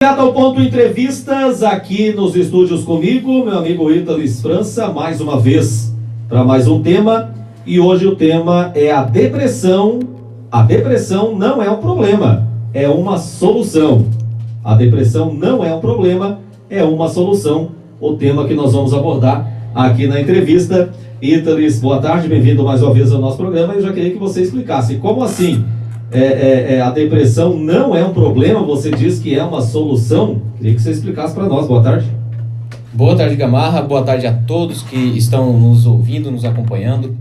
Direto ao ponto entrevistas aqui nos estúdios comigo, meu amigo Ítales França, mais uma vez para mais um tema, e hoje o tema é a depressão. A depressão não é um problema, é uma solução. A depressão não é um problema, é uma solução. O tema que nós vamos abordar aqui na entrevista. Ítales, boa tarde, bem-vindo mais uma vez ao nosso programa. Eu já queria que você explicasse como assim a depressão não é um problema, você diz que é uma solução. Queria que você explicasse para nós. Boa tarde. Boa tarde, Gamarra. Boa tarde a todos que estão nos ouvindo, nos acompanhando.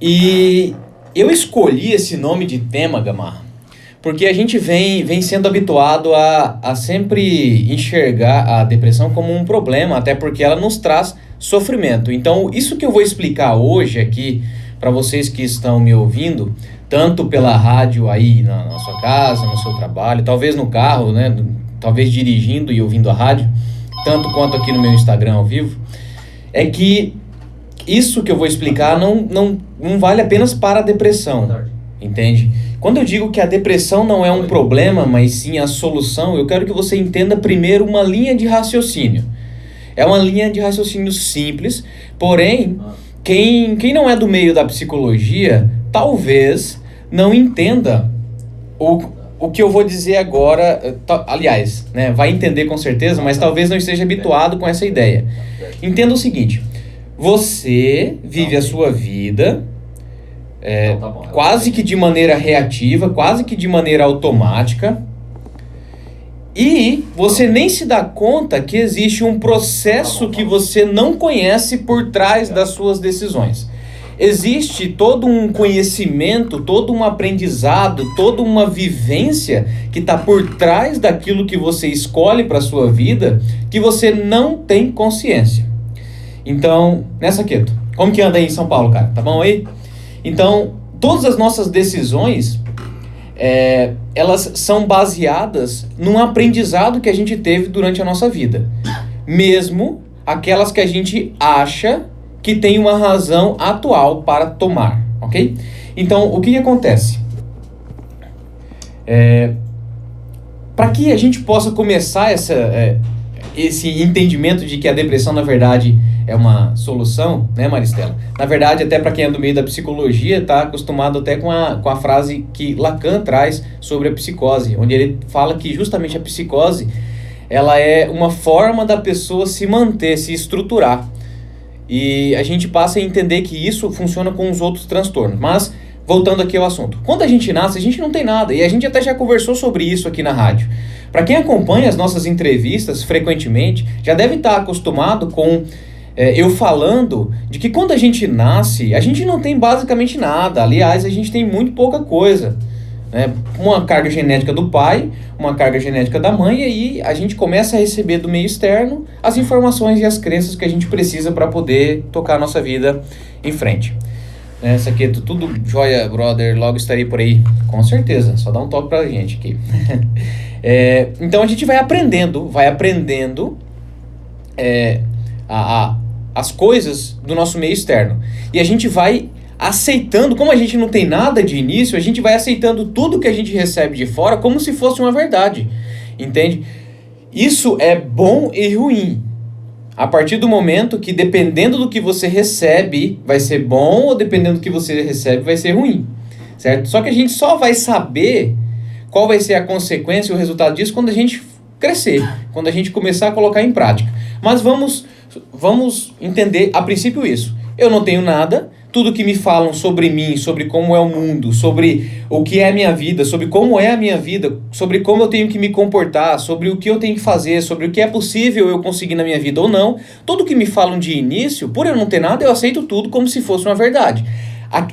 E eu escolhi esse nome de tema, Gamarra, porque a gente vem sendo habituado a sempre enxergar a depressão como um problema, até porque ela nos traz sofrimento. Então, isso que eu vou explicar hoje aqui para vocês que estão me ouvindo, tanto pela rádio aí na sua casa, no seu trabalho, talvez no carro, né? Talvez dirigindo e ouvindo a rádio, tanto quanto aqui no meu Instagram ao vivo, é que isso que eu vou explicar não vale apenas para a depressão, entende? Quando eu digo que a depressão não é um problema, mas sim a solução, eu quero que você entenda primeiro uma linha de raciocínio. É uma linha de raciocínio simples, porém, quem não é do meio da psicologia, talvez não entenda o que eu vou dizer agora, aliás, né, vai entender com certeza, mas talvez não esteja habituado com essa ideia. Entenda o seguinte: você vive a sua vida quase que de maneira reativa, quase que de maneira automática, e você nem se dá conta que existe um processo que você não conhece por trás das suas decisões. Existe todo um conhecimento, todo um aprendizado, toda uma vivência que está por trás daquilo que você escolhe para a sua vida, que você não tem consciência. Então, nessa quieto, como que anda aí em São Paulo, cara? Tá bom aí? Então, todas as nossas decisões, elas são baseadas num aprendizado que a gente teve durante a nossa vida. Mesmo aquelas que a gente acha que tem uma razão atual para tomar, ok? Então, o que acontece? Para que a gente possa começar esse entendimento de que a depressão, na verdade, é uma solução, né, Maristela? Na verdade, até para quem é do meio da psicologia, está acostumado até com a frase que Lacan traz sobre a psicose, onde ele fala que justamente a psicose, ela é uma forma da pessoa se manter, se estruturar. E a gente passa a entender que isso funciona com os outros transtornos. Mas, voltando aqui ao assunto. Quando a gente nasce, a gente não tem nada. E a gente até já conversou sobre isso aqui na rádio. Para quem acompanha as nossas entrevistas frequentemente, já deve estar acostumado com eu falando de que quando a gente nasce, a gente não tem basicamente nada. Aliás, a gente tem muito pouca coisa. Uma carga genética do pai, uma carga genética da mãe, e aí a gente começa a receber do meio externo as informações e as crenças que a gente precisa para poder tocar a nossa vida em frente. Essa aqui é tudo jóia, brother, logo estarei por aí, com certeza, só dá um toque pra gente aqui. Então a gente vai aprendendo as coisas do nosso meio externo, e a gente vai aceitando, como a gente não tem nada de início, a gente vai aceitando tudo que a gente recebe de fora como se fosse uma verdade, entende? Isso é bom e ruim, a partir do momento que, dependendo do que você recebe, vai ser bom, ou dependendo do que você recebe, vai ser ruim, certo? Só que a gente só vai saber qual vai ser a consequência e o resultado disso quando a gente crescer, quando a gente começar a colocar em prática. Mas vamos entender a princípio isso. Eu não tenho nada. Tudo que me falam sobre mim, sobre como é o mundo, sobre o que é a minha vida, sobre como é a minha vida, sobre como eu tenho que me comportar, sobre o que eu tenho que fazer, sobre o que é possível eu conseguir na minha vida ou não, tudo que me falam de início, por eu não ter nada, eu aceito tudo como se fosse uma verdade.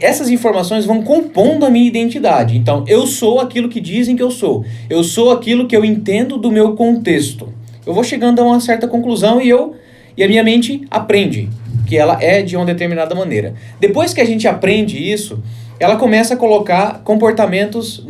Essas informações vão compondo a minha identidade. Então, eu sou aquilo que dizem que eu sou aquilo que eu entendo do meu contexto. Eu vou chegando a uma certa conclusão e a minha mente aprende que ela é de uma determinada maneira. Depois que a gente aprende isso, ela começa a colocar comportamentos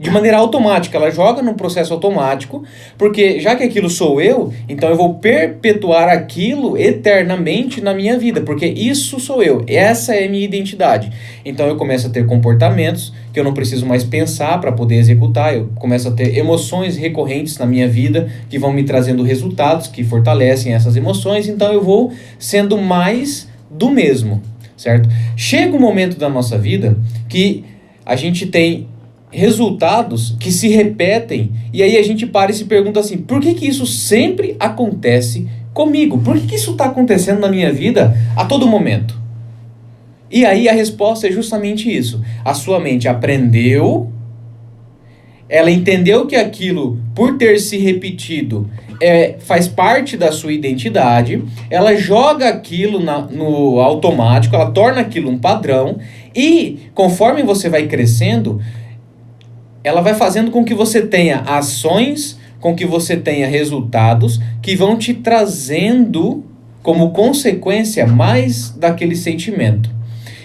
de maneira automática, ela joga num processo automático, porque já que aquilo sou eu, então eu vou perpetuar aquilo eternamente na minha vida, porque isso sou eu, essa é a minha identidade. Então eu começo a ter comportamentos que eu não preciso mais pensar para poder executar, eu começo a ter emoções recorrentes na minha vida que vão me trazendo resultados que fortalecem essas emoções, então eu vou sendo mais do mesmo, certo? Chega um momento da nossa vida que a gente tem resultados que se repetem, e aí a gente para e se pergunta assim, por que que isso sempre acontece comigo? Por que que isso está acontecendo na minha vida a todo momento? E aí a resposta é justamente isso. A sua mente aprendeu, ela entendeu que aquilo, por ter se repetido, faz parte da sua identidade, ela joga aquilo no automático, ela torna aquilo um padrão, e conforme você vai crescendo, ela vai fazendo com que você tenha ações, com que você tenha resultados que vão te trazendo como consequência mais daquele sentimento.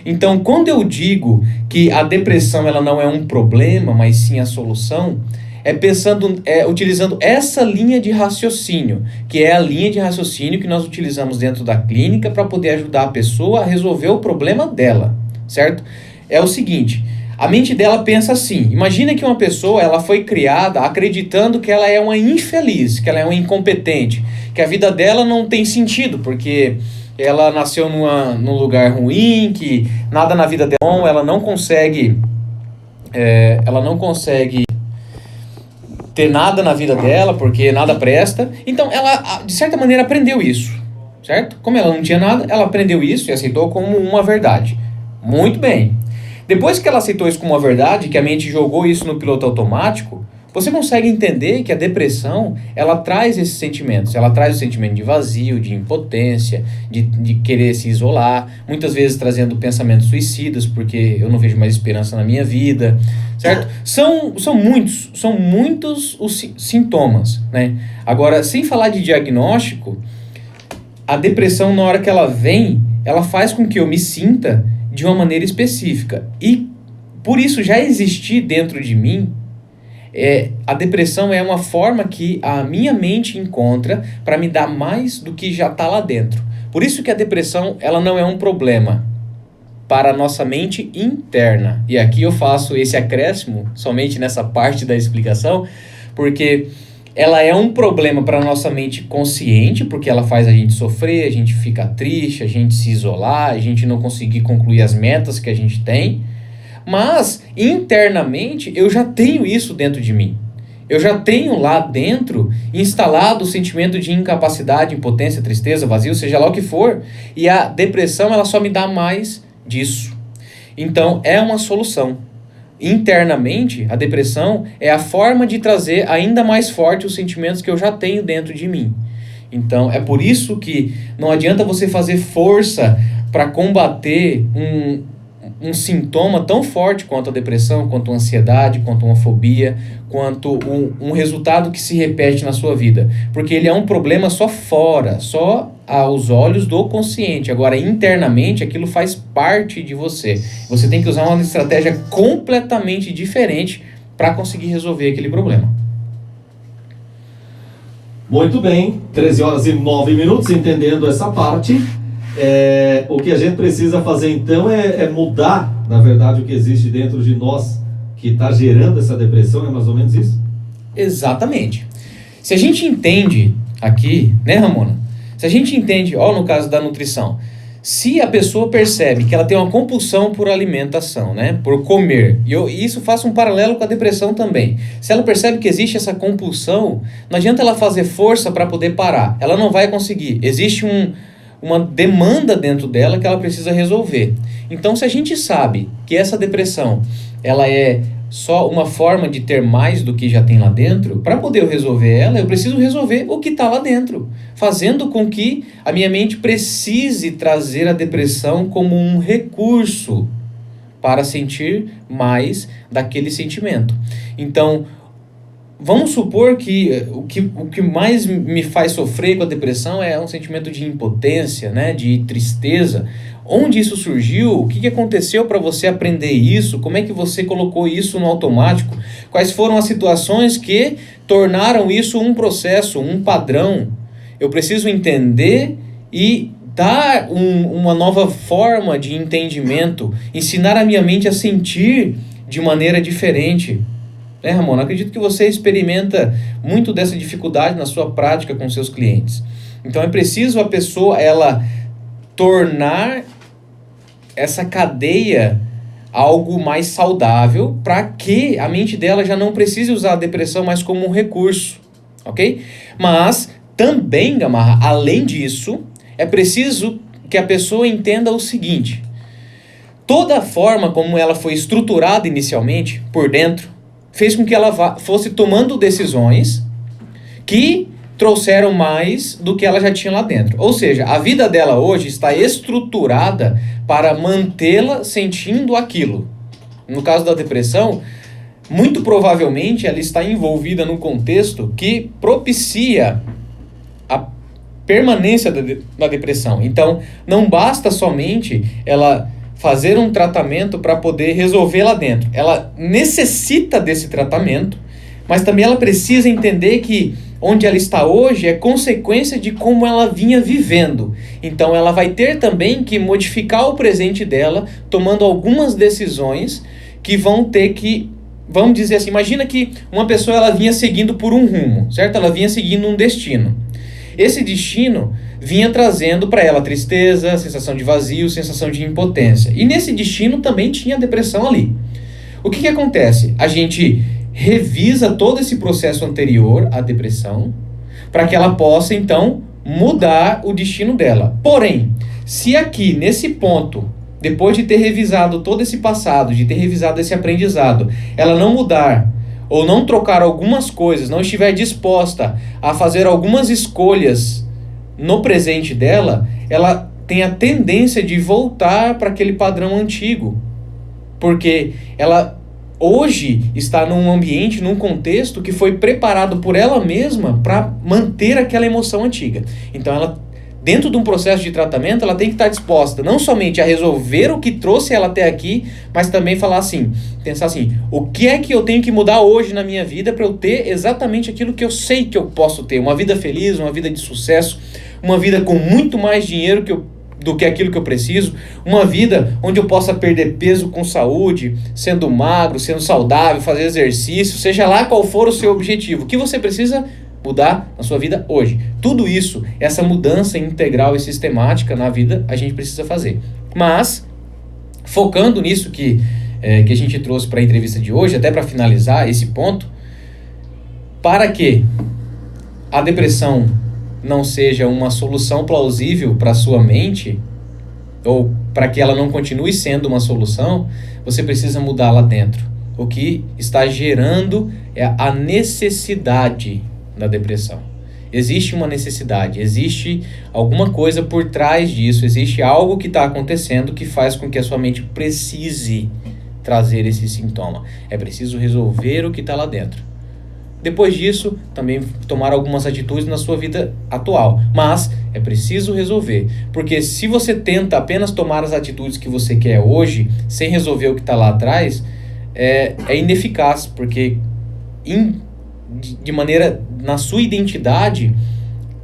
Então, quando eu digo que a depressão ela não é um problema, mas sim a solução, utilizando essa linha de raciocínio, que é a linha de raciocínio que nós utilizamos dentro da clínica para poder ajudar a pessoa a resolver o problema dela, certo? É o seguinte, a mente dela pensa assim, imagina que uma pessoa ela foi criada acreditando que ela é uma infeliz, que ela é uma incompetente, que a vida dela não tem sentido, porque ela nasceu num lugar ruim, que nada na vida dela é bom, ela não consegue ter nada na vida dela, porque nada presta. Então ela, de certa maneira, aprendeu isso, certo? Como ela não tinha nada, ela aprendeu isso e aceitou como uma verdade. Muito bem. Depois que ela aceitou isso como uma verdade, que a mente jogou isso no piloto automático, você consegue entender que a depressão, ela traz esses sentimentos. Ela traz o sentimento de vazio, de impotência, de querer se isolar, muitas vezes trazendo pensamentos suicidas, porque eu não vejo mais esperança na minha vida, certo? São muitos os sintomas, né? Agora, sem falar de diagnóstico, a depressão, na hora que ela vem, ela faz com que eu me sinta de uma maneira específica. E por isso já existir dentro de mim, a depressão é uma forma que a minha mente encontra para me dar mais do que já está lá dentro. Por isso que a depressão ela não é um problema para a nossa mente interna. E aqui eu faço esse acréscimo somente nessa parte da explicação, porque ela é um problema para a nossa mente consciente, porque ela faz a gente sofrer, a gente fica triste, a gente se isolar, a gente não conseguir concluir as metas que a gente tem. Mas, internamente, eu já tenho isso dentro de mim. Eu já tenho lá dentro instalado o sentimento de incapacidade, impotência, tristeza, vazio, seja lá o que for. E a depressão, ela só me dá mais disso. Então, é uma solução. Internamente, a depressão é a forma de trazer ainda mais forte os sentimentos que eu já tenho dentro de mim. Então, é por isso que não adianta você fazer força para combater um sintoma tão forte quanto a depressão, quanto a ansiedade, quanto uma fobia, quanto um resultado que se repete na sua vida. Porque ele é um problema só fora, só aos olhos do consciente. Agora, internamente, aquilo faz parte de você. Você tem que usar uma estratégia completamente diferente para conseguir resolver aquele problema. Muito bem, 13h09, entendendo essa parte. O que a gente precisa fazer então é mudar, na verdade, o que existe dentro de nós que está gerando essa depressão, é mais ou menos isso? Exatamente. Se a gente entende aqui, né, Ramona? Se a gente entende, no caso da nutrição, se a pessoa percebe que ela tem uma compulsão por alimentação, né, por comer, e isso faça um paralelo com a depressão também. Se ela percebe que existe essa compulsão, não adianta ela fazer força para poder parar. Ela não vai conseguir. Existe uma demanda dentro dela que ela precisa resolver. Então, se a gente sabe que essa depressão ela é só uma forma de ter mais do que já tem lá dentro, para poder eu resolver ela, eu preciso resolver o que está lá dentro, fazendo com que a minha mente precise trazer a depressão como um recurso para sentir mais daquele sentimento. Então, vamos supor que o que mais me faz sofrer com a depressão é um sentimento de impotência, né, de tristeza, Onde isso surgiu? O que aconteceu para você aprender isso? Como é que você colocou isso no automático? Quais foram as situações que tornaram isso um processo, um padrão? Eu preciso entender e dar uma nova forma de entendimento, ensinar a minha mente a sentir de maneira diferente. Ramon? Acredito que você experimenta muito dessa dificuldade na sua prática com seus clientes. Então é preciso a pessoa, ela tornar essa cadeia algo mais saudável para que a mente dela já não precise usar a depressão mais como um recurso, ok? Mas também, Gamarra, além disso, é preciso que a pessoa entenda o seguinte: toda a forma como ela foi estruturada inicialmente, por dentro, fez com que ela fosse tomando decisões que trouxeram mais do que ela já tinha lá dentro. Ou seja, a vida dela hoje está estruturada para mantê-la sentindo aquilo. No caso da depressão, muito provavelmente ela está envolvida num contexto que propicia a permanência da depressão. Então, não basta somente ela fazer um tratamento para poder resolver lá dentro. Ela necessita desse tratamento, mas também ela precisa entender que onde ela está hoje é consequência de como ela vinha vivendo. Então ela vai ter também que modificar o presente dela, tomando algumas decisões que vão ter que, vamos dizer assim, imagina que uma pessoa ela vinha seguindo por um rumo, certo? Ela vinha seguindo um destino. Esse destino vinha trazendo para ela tristeza, sensação de vazio, sensação de impotência. E nesse destino também tinha depressão ali. O que acontece? A gente revisa todo esse processo anterior à depressão para que ela possa, então, mudar o destino dela. Porém, se aqui, nesse ponto, depois de ter revisado todo esse passado, de ter revisado esse aprendizado, ela não mudar ou não trocar algumas coisas, não estiver disposta a fazer algumas escolhas no presente dela, ela tem a tendência de voltar para aquele padrão antigo. Porque ela hoje está num ambiente, num contexto que foi preparado por ela mesma para manter aquela emoção antiga. Então ela, dentro de um processo de tratamento, ela tem que estar disposta não somente a resolver o que trouxe ela até aqui, mas também falar assim, pensar assim, o que é que eu tenho que mudar hoje na minha vida para eu ter exatamente aquilo que eu sei que eu posso ter, uma vida feliz, uma vida de sucesso, uma vida com muito mais dinheiro do que aquilo que eu preciso, uma vida onde eu possa perder peso com saúde, sendo magro, sendo saudável, fazer exercício, seja lá qual for o seu objetivo, o que você precisa mudar na sua vida hoje. Tudo isso, essa mudança integral e sistemática na vida, a gente precisa fazer. Mas, focando nisso que a gente trouxe para a entrevista de hoje, até para finalizar esse ponto, para que a depressão não seja uma solução plausível para a sua mente, ou para que ela não continue sendo uma solução, você precisa mudar lá dentro. O que está gerando é a necessidade da depressão. Existe uma necessidade, existe alguma coisa por trás disso, existe algo que está acontecendo que faz com que a sua mente precise trazer esse sintoma. É preciso resolver o que está lá dentro. Depois disso, também tomar algumas atitudes na sua vida atual. Mas é preciso resolver. Porque se você tenta apenas tomar as atitudes que você quer hoje, sem resolver o que está lá atrás, é ineficaz. Porque de maneira, na sua identidade,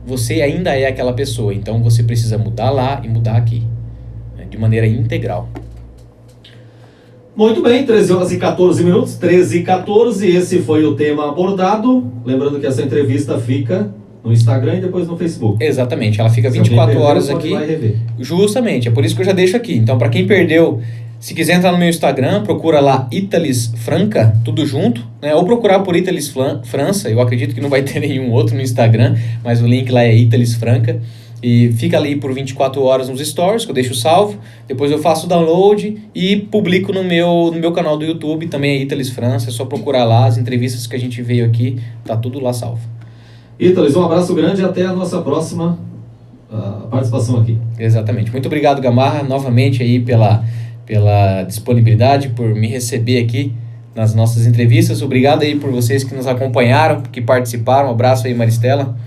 você ainda é aquela pessoa. Então você precisa mudar lá e mudar aqui, né, de maneira integral. Muito bem, 13 horas e 14 minutos, 13 e 14, esse foi o tema abordado. Lembrando que essa entrevista fica no Instagram e depois no Facebook. Exatamente, ela fica 24 horas aqui. Vai rever. Justamente, é por isso que eu já deixo aqui. Então, para quem perdeu, se quiser entrar no meu Instagram, procura lá Italis Franca, tudo junto, né? Ou procurar por Italis França, eu acredito que não vai ter nenhum outro no Instagram, mas o link lá é Italis Franca. E fica ali por 24 horas nos stories, que eu deixo salvo. Depois eu faço o download e publico no meu canal do YouTube, também é Italis França. É só procurar lá as entrevistas que a gente veio aqui, tá tudo lá salvo. Italis, um abraço grande e até a nossa próxima participação aqui. Exatamente. Muito obrigado, Gamarra, novamente aí pela disponibilidade, por me receber aqui nas nossas entrevistas. Obrigado aí por vocês que nos acompanharam, que participaram. Um abraço aí, Maristela.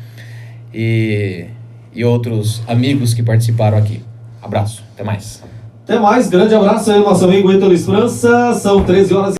E outros amigos que participaram aqui. Abraço, até mais. Até mais, grande abraço aí, nosso amigo Ítalo França. São 13 horas.